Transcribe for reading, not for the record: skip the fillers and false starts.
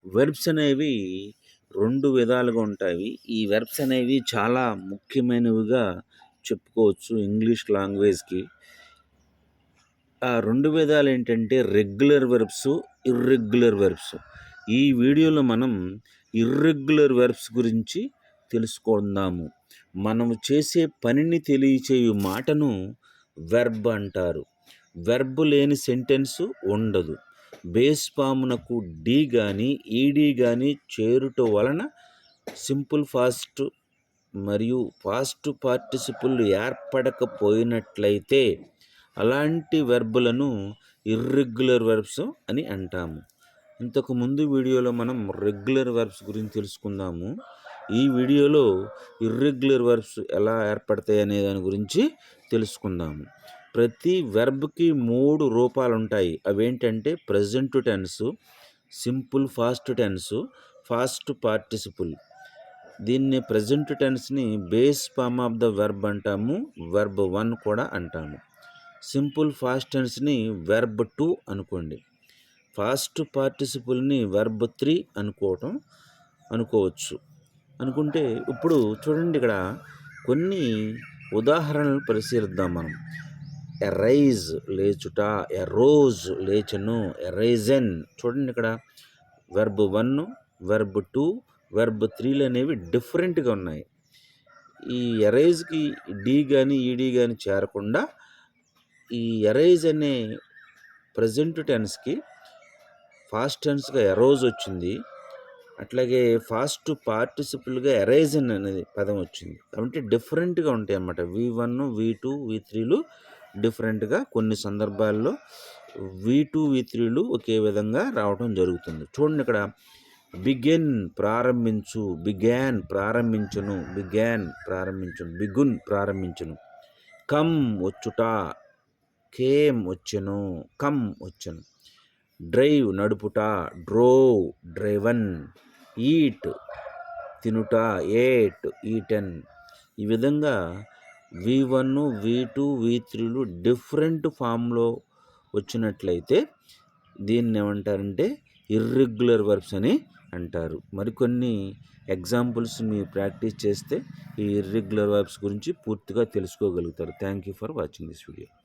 Verbs అనేవి 2 విధాలుగా ఉంటాయి. ఈ వెర్బ్స్ అనేవి చాలా ముఖ్యమైనవిగా చెప్పుకోవచ్చు ఇంగ్లీష్ లాంగ్వేజ్‌కి. ఆ 2 విధాలేంటంటే రెగ్యులర్ వెర్బ్స్, ఇర్రెగ్యులర్ వెర్బ్స్. ఈ వీడియోలో మనం ఇర్రెగ్యులర్ వెర్బ్స్ గురించి తెలుసుకుందాము. మనము చేసే పనిని తెలియచేయు మాటను వెర్బ్ అంటారు. వెర్బ్ లేని సెంటెన్సు ఉండదు. బేస్ ఫార్మునకు డి గాని, ఈడీ గాని చేరుట వలన సింపుల్ ఫాస్ట్ మరియు పాస్ట్ పార్టిసిపుల్ ఏర్పడకపోయినట్లయితే అలాంటి వెర్బులను ఇర్రెగ్యులర్ వెర్బ్స్ అని అంటాము. ఇంతకు ముందు వీడియోలో మనం రెగ్యులర్ వెర్బ్స్ గురించి తెలుసుకుందాము. ఈ వీడియోలో ఇర్రెగ్యులర్ వెర్బ్స్ ఎలా ఏర్పడతాయి అనే దాని గురించి తెలుసుకుందాము. ప్రతి వెర్బ్‌కి 3 రూపాలు ఉంటాయి. అవేంటంటే present tense, simple past tense, past participle. దీన్ని ప్రెజెంట్ టెన్స్‌ని base form of the verb అంటాము. వెర్బ్ 1 కూడా అంటాము. సింపుల్ ఫాస్ట్ టెన్స్‌ని వెర్బ్ 2 అనుకోండి. పాస్ట్ పార్టిసిపుల్‌ని వెర్బ్ 3 అనుకోవచ్చు. అనుకుంటే ఇప్పుడు చూడండి, ఇక్కడ కొన్ని ఉదాహరణలు పరిశీలిద్దాం మనం. ఎరైజ్ లేచుట, ఎరోజ్ లేచెను, ఎరైజన్. చూడండి, ఇక్కడ వెర్బ్ 1, వెర్బ్ 2, వెర్బ్ 3లు అనేవి డిఫరెంట్‌గా ఉన్నాయి. ఈ ఎరైజ్‌కి డి గాని, ఈడీ గాని చేరకుండా ఈ ఎరైజ్ అనే ప్రెజెంట్ టెన్స్‌కి ఫాస్ట్ టెన్స్‌గా ఎరోజ్ వచ్చింది. అట్లాగే ఫాస్ట్ పార్టిసిపుల్‌గా ఎరైజన్ అనేది పదం వచ్చింది. కాబట్టి డిఫరెంట్‌గా ఉంటాయి అన్నమాట. V1, V2, V3లు డిఫరెంట్‌గా, కొన్ని సందర్భాల్లో V2, V3లు ఒకే విధంగా రావడం జరుగుతుంది. చూడండి, ఇక్కడ బిగిన్ ప్రారంభించు, బిగాన్ ప్రారంభించును, బిగాన్ ప్రారంభించును, బిగున్ ప్రారంభించును. కమ్ వచ్చుట, కేమ్ వచ్చెను, కమ్ వచ్చెను. డ్రైవ్ నడుపుట, డ్రోవ్ డ్రైవన్. ఈట్ తినుట, ఏట్ ఈటన్. ఈ విధంగా V1, V2, V3లు డిఫరెంట్ ఫామ్‌లో వచ్చినట్లయితే దీన్ని ఏమంటారంటే ఇర్రెగ్యులర్ వెర్బ్స్ అని అంటారు. మరికొన్ని ఎగ్జాంపుల్స్ మీరు ప్రాక్టీస్ చేస్తే ఈ ఇర్రెగ్యులర్ వెర్బ్స్ గురించి పూర్తిగా తెలుసుకోగలుగుతారు. Thank you for watching this video.